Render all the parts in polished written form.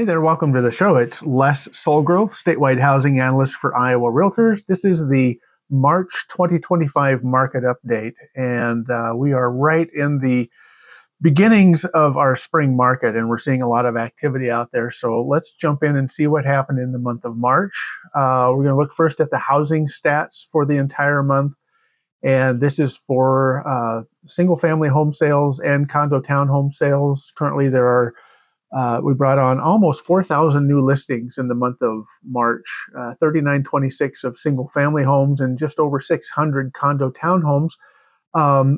Hey there, welcome to the show. It's Les Solgrove, statewide housing analyst for Iowa Realtors. This is the March 2025 market update, and we are right in the beginnings of our spring market, and we're seeing a lot of activity out there. So let's jump in and see what happened in the month of March. We're going to look first at the housing stats for the entire month, and this is for single-family home sales and condo townhome sales. Currently, there are we brought on almost 4,000 new listings in the month of March, 3,926 of single-family homes and just over 600 condo townhomes.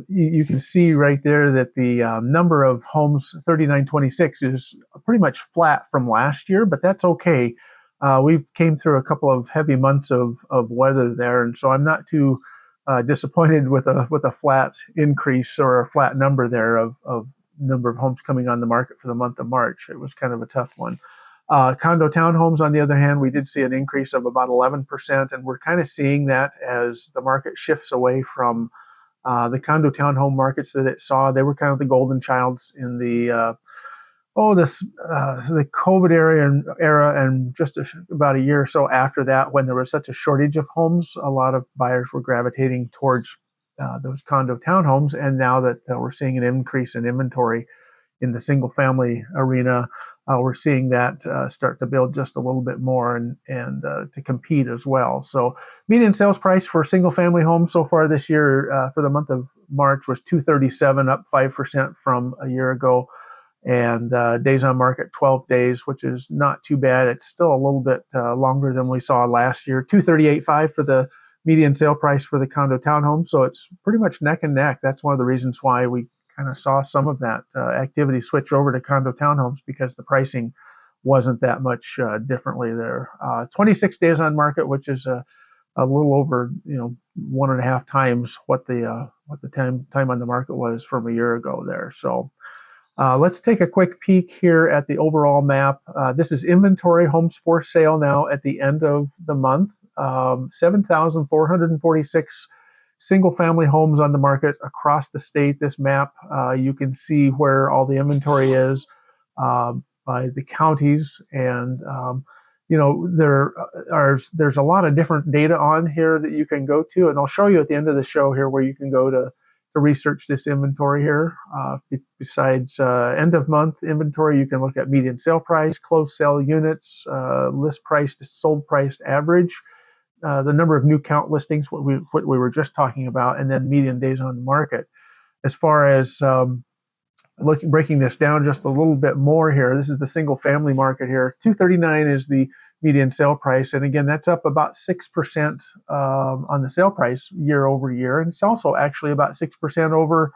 You can see right there that the number of homes, 3,926, is pretty much flat from last year, but that's okay. We've came through a couple of heavy months of weather there, and so I'm not too disappointed with a flat increase or a flat number there of number of homes coming on the market for the month of March. It was kind of a tough one. Condo townhomes, on the other hand, we did see an increase of about 11%, and we're kind of seeing that as the market shifts away from the condo townhome markets that it saw. They were kind of the golden childs in the COVID era, and just about a year or so after that, when there was such a shortage of homes, a lot of buyers were gravitating towards those condo townhomes. And now that we're seeing an increase in inventory in the single family arena, we're seeing that start to build just a little bit more and to compete as well. So median sales price for single family homes so far this year for the month of March was $237, up 5% from a year ago. And days on market, 12 days, which is not too bad. It's still a little bit longer than we saw last year. $238.5 for the median sale price for the condo townhome. So it's pretty much neck and neck. That's one of the reasons why we kind of saw some of that activity switch over to condo townhomes, because the pricing wasn't that much differently there. 26 days on market, which is a little over 1.5 times what the time on the market was from a year ago there. So let's take a quick peek here at the overall map. This is inventory homes for sale now at the end of the month. 7,446 single-family homes on the market across the state. This map, you can see where all the inventory is by the counties, and there's a lot of different data on here that you can go to, and I'll show you at the end of the show here where you can go to research this inventory here. Besides end of month inventory, you can look at median sale price, closed sale units, list price to sold price average, the number of new count listings, what we were just talking about, and then median days on the market. As far as breaking this down just a little bit more here, this is the single family market here. $239 is the median sale price, and again, that's up about 6% on the sale price year over year, and it's also actually about 6% over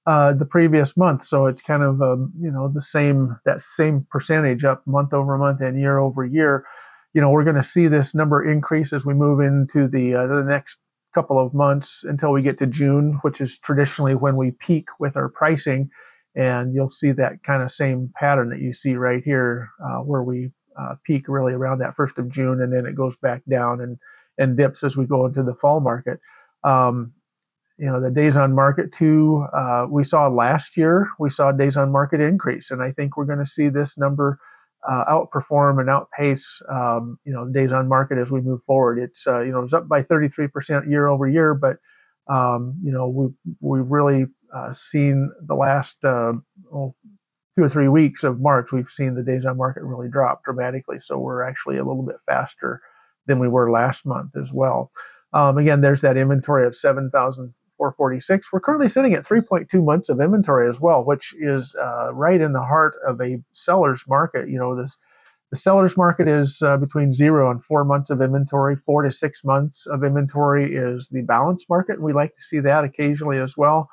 the previous month. So it's kind of that same percentage up month over month and year over year. We're going to see this number increase as we move into the next couple of months until we get to June, which is traditionally when we peak with our pricing. And you'll see that kind of same pattern that you see right here, where we peak really around that 1st of June, and then it goes back down and dips as we go into the fall market. The days on market too, we saw last year, we saw days on market increase, and I think we're going to see this number outperform and outpace days on market as we move forward. It's it's up by 33% year over year, but we really seen the last 2 or 3 weeks of March, we've seen the days on market really drop dramatically. So we're actually a little bit faster than we were last month as well. Again, there's that inventory of 7,446. We're currently sitting at 3.2 months of inventory as well, which is right in the heart of a seller's market. The seller's market is between 0 and 4 months of inventory. 4 to 6 months of inventory is the balanced market, and we like to see that occasionally as well.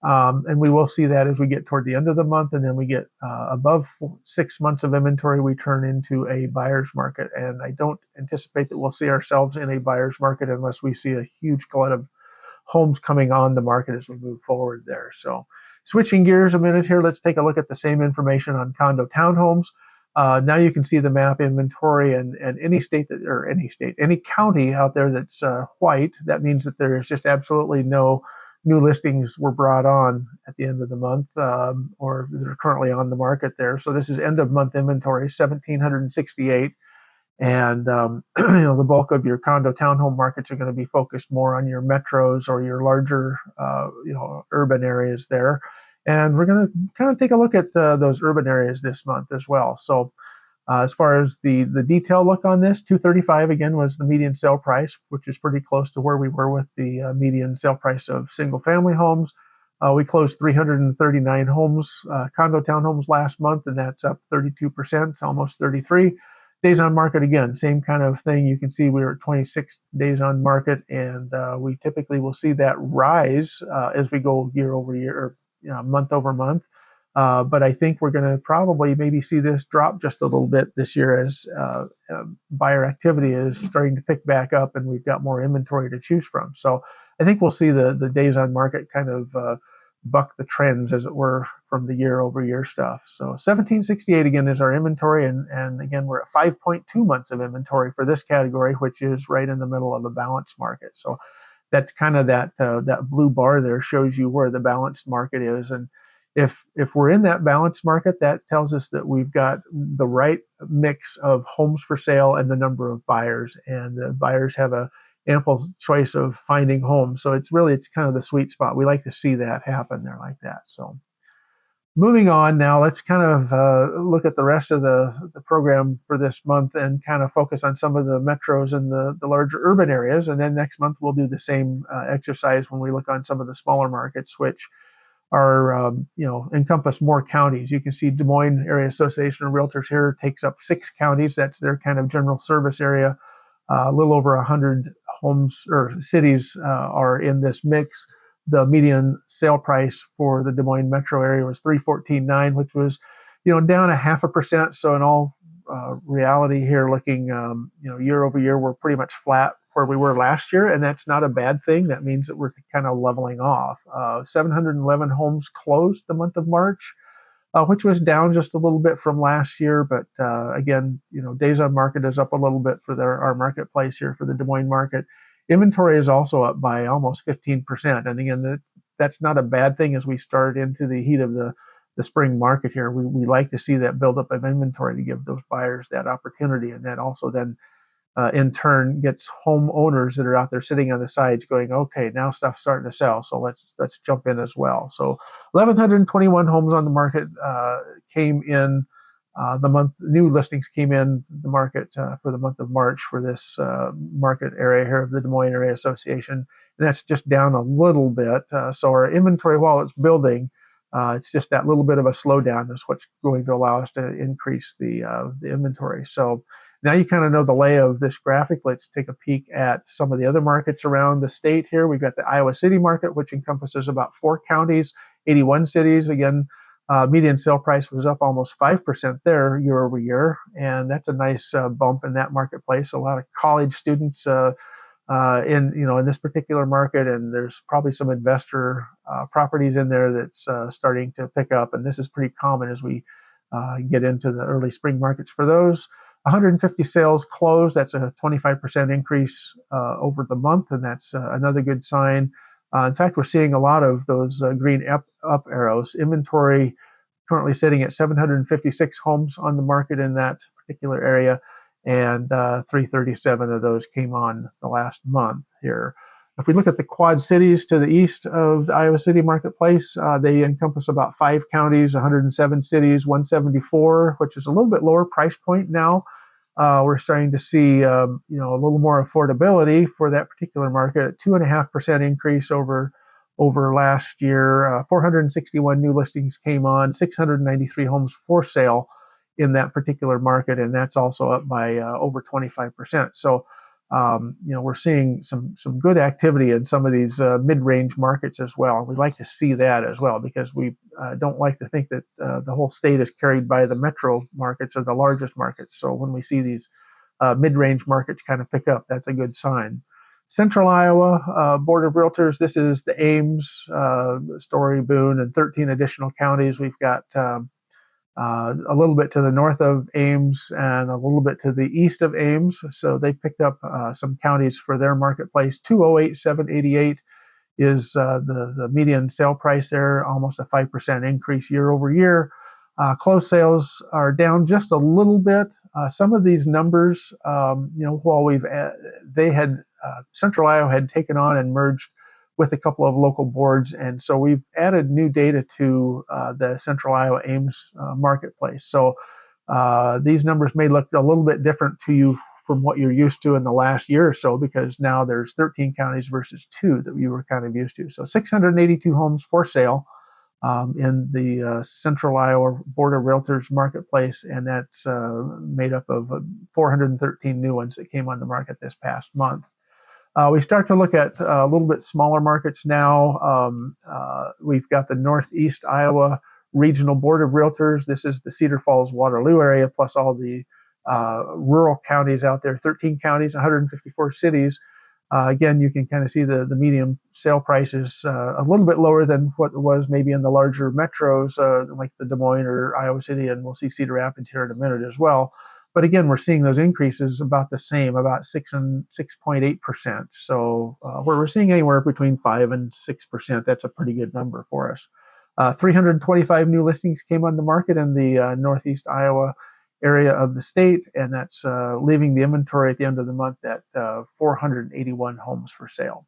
And we will see that as we get toward the end of the month, and then we get above 6 months of inventory, we turn into a buyer's market. And I don't anticipate that we'll see ourselves in a buyer's market unless we see a huge glut of homes coming on the market as we move forward there. So switching gears a minute here, let's take a look at the same information on condo townhomes. Now you can see the map inventory, and any county out there that's white, that means that there is just absolutely no new listings were brought on at the end of the month, or they're currently on the market there. So this is end of month inventory, 1,768. And the bulk of your condo townhome markets are going to be focused more on your metros or your larger urban areas there. And we're going to kind of take a look at those urban areas this month as well. So as far as the detail look on this, 235 again was the median sale price, which is pretty close to where we were with the median sale price of single family homes. We closed 339 homes, condo townhomes last month, and that's up 32%, almost 33. Days on market, again, same kind of thing. You can see we were at 26 days on market, and we typically will see that rise as we go year over year, or month over month. But I think we're going to probably maybe see this drop just a little bit this year as buyer activity is starting to pick back up, and we've got more inventory to choose from. So I think we'll see the days on market kind of buck the trends, as it were, from the year over year stuff. So 1768 again is our inventory, and again we're at 5.2 months of inventory for this category, which is right in the middle of a balanced market. So that's kind of that blue bar there shows you where the balanced market is. And if we're in that balanced market, that tells us that we've got the right mix of homes for sale and the number of buyers, and the buyers have a ample choice of finding homes. So it's kind of the sweet spot. We like to see that happen there like that. So moving on now, let's kind of look at the rest of the program for this month and kind of focus on some of the metros and the larger urban areas. And then next month we'll do the same exercise when we look on some of the smaller markets, which are encompass more counties. You can see Des Moines Area Association of Realtors here takes up 6 counties. That's their kind of general service area. A little over 100 homes or cities are in this mix. The median sale price for the Des Moines metro area was $314,900, which was, down 0.5%. So in all reality here, looking, year over year, we're pretty much flat where we were last year, and that's not a bad thing. That means that we're kind of leveling off. 711 homes closed the month of March, which was down just a little bit from last year. But again, days on market is up a little bit for our marketplace here for the Des Moines market. Inventory is also up by almost 15%. And again, that's not a bad thing as we start into the heat of the spring market here. We like to see that buildup of inventory to give those buyers that opportunity. And that also then in turn gets homeowners that are out there sitting on the sides going, okay, now stuff's starting to sell, so let's jump in as well. So 1,121 homes on the market came in the month. New listings came in the market for the month of March for this market area here of the Des Moines Area Association, and that's just down a little bit. So our inventory, while it's building, it's just that little bit of a slowdown is what's going to allow us to increase the inventory. So now you kind of know the lay of this graphic. Let's take a peek at some of the other markets around the state here. We've got the Iowa City market, which encompasses about 4 counties, 81 cities. Again, median sale price was up almost 5% there year over year, and that's a nice bump in that marketplace. A lot of college students in this particular market, and there's probably some investor properties in there that's starting to pick up, and this is pretty common as we get into the early spring markets for those. 150 sales closed. That's a 25% increase over the month, and that's another good sign. In fact, we're seeing a lot of those green up arrows. Inventory currently sitting at 756 homes on the market in that particular area, and 337 of those came on the last month here. If we look at the Quad Cities to the east of the Iowa City marketplace, they encompass about 5 counties, 107 cities, 174, which is a little bit lower price point now. We're starting to see a little more affordability for that particular market, a 2.5% increase over last year. 461 new listings came on, 693 homes for sale in that particular market, and that's also up by over 25%. So we're seeing some good activity in some of these mid-range markets as well. And we'd like to see that as well, because we don't like to think that the whole state is carried by the metro markets or the largest markets. So when we see these mid-range markets kind of pick up, that's a good sign. Central Iowa Board of Realtors, this is the Ames, Story, Boone, and 13 additional counties. We've got a little bit to the north of Ames and a little bit to the east of Ames. So they picked up some counties for their marketplace. 208, 788 is the median sale price there, almost a 5% increase year over year. Closed sales are down just a little bit. Some of these numbers, while Central Iowa had taken on and merged with a couple of local boards, and so we've added new data to the Central Iowa Ames marketplace. So these numbers may look a little bit different to you from what you're used to in the last year or so, because now there's 13 counties versus 2 that we were kind of used to. So 682 homes for sale in the Central Iowa Board of Realtors marketplace, and that's made up of 413 new ones that came on the market this past month. We start to look at a little bit smaller markets now. We've got the Northeast Iowa Regional Board of Realtors. This is the Cedar Falls, Waterloo area, plus all the rural counties out there, 13 counties, 154 cities. Again, you can kind of see the median sale prices a little bit lower than what it was maybe in the larger metros like the Des Moines or Iowa City, and we'll see Cedar Rapids here in a minute as well. But again, we're seeing those increases about the same, about 6 and 6.8%. So where we're seeing anywhere between 5 and 6%, that's a pretty good number for us. 325 new listings came on the market in the Northeast Iowa area of the state, and that's leaving the inventory at the end of the month at 481 homes for sale.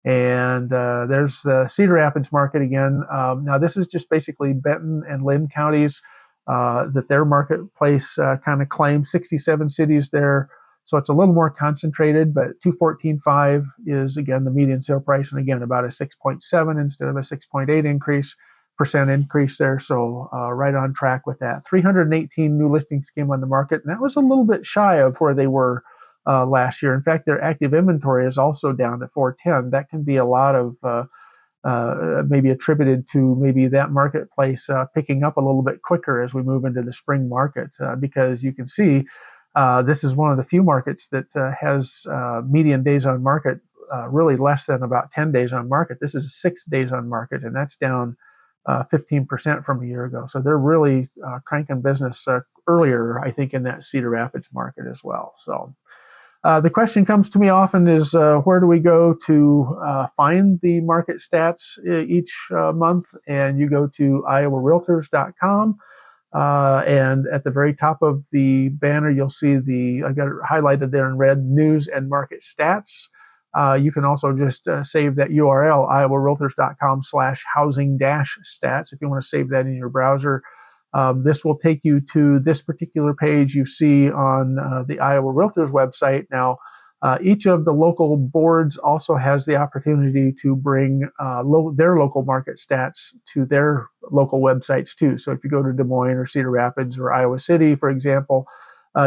And there's the Cedar Rapids market again. Now this is just basically Benton and Lynn counties that their marketplace kind of claims, 67 cities there. So it's a little more concentrated, but 214.5 is again the median sale price, and again about a 6.7 instead of a 6.8% increase there. So right on track with that. 318 new listings came on the market, and that was a little bit shy of where they were last year. In fact, their active inventory is also down to 410. That can be a lot of maybe attributed to maybe that marketplace picking up a little bit quicker as we move into the spring market, because you can see this is one of the few markets that has median days on market really less than about 10 days on market. This is 6 days on market, and that's down 15% from a year ago. So they're really cranking business earlier, I think, in that Cedar Rapids market as well. So the question comes to me often is where do we go to find the market stats each month? And you go to iowarealtors.com. And at the very top of the banner, you'll see I got it highlighted there in red, news and market stats. You can also just save that URL, iowarealtors.com/housing-stats, if you want to save that in your browser. This will take you to this particular page you see on the Iowa Realtors website. Now, each of the local boards also has the opportunity to bring their local market stats to their local websites too. So if you go to Des Moines or Cedar Rapids or Iowa City, for example,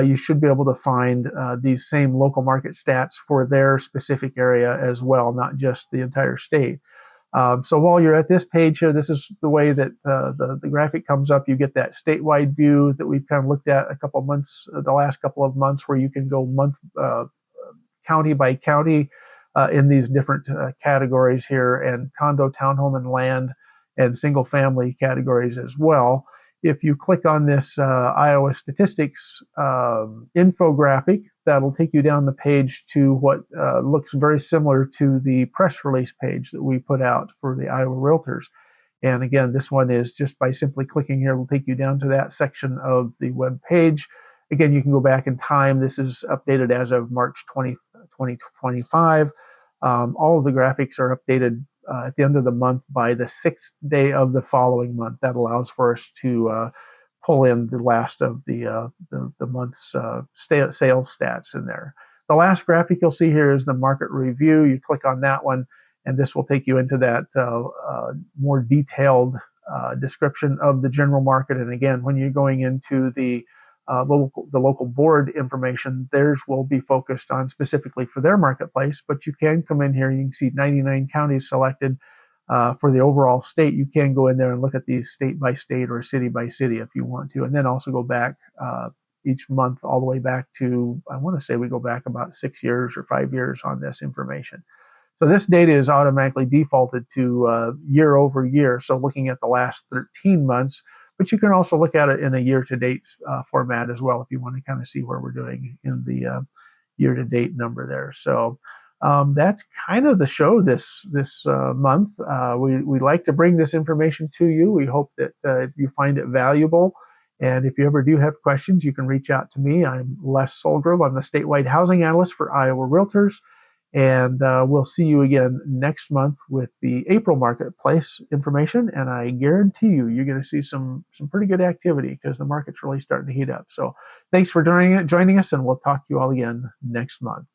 you should be able to find these same local market stats for their specific area as well, not just the entire state. So while you're at this page here, this is the way that the graphic comes up. You get that statewide view that we've kind of looked at the last couple of months, where you can go county by county in these different categories here, and condo, townhome, and land, and single family categories as well. If you click on this Iowa statistics infographic, that'll take you down the page to what looks very similar to the press release page that we put out for the Iowa Realtors. And again, this one is just by simply clicking here, will take you down to that section of the web page. Again, you can go back in time. This is updated as of March 20, 2025. All of the graphics are updated at the end of the month by the 6th day of the following month. That allows for us to pull in the last of the month's sales stats in there. The last graphic you'll see here is the market review. You click on that one, and this will take you into that more detailed description of the general market. And again, when you're going into the local board information, theirs will be focused on specifically for their marketplace, but you can come in here, you can see 99 counties selected for the overall state. You can go in there and look at these state by state or city by city if you want to, and then also go back each month all the way back to, I want to say we go back about 6 years or 5 years on this information. So this data is automatically defaulted to year over year, so looking at the last 13 months, but you can also look at it in a year-to-date format as well if you want to kind of see where we're doing in the year-to-date number there. So that's kind of the show this month. We like to bring this information to you. We hope that you find it valuable. And if you ever do have questions, you can reach out to me. I'm Les Solgrove. I'm the statewide housing analyst for Iowa Realtors. And we'll see you again next month with the April marketplace information. And I guarantee you're going to see some pretty good activity because the market's really starting to heat up. So thanks for joining us, and we'll talk to you all again next month.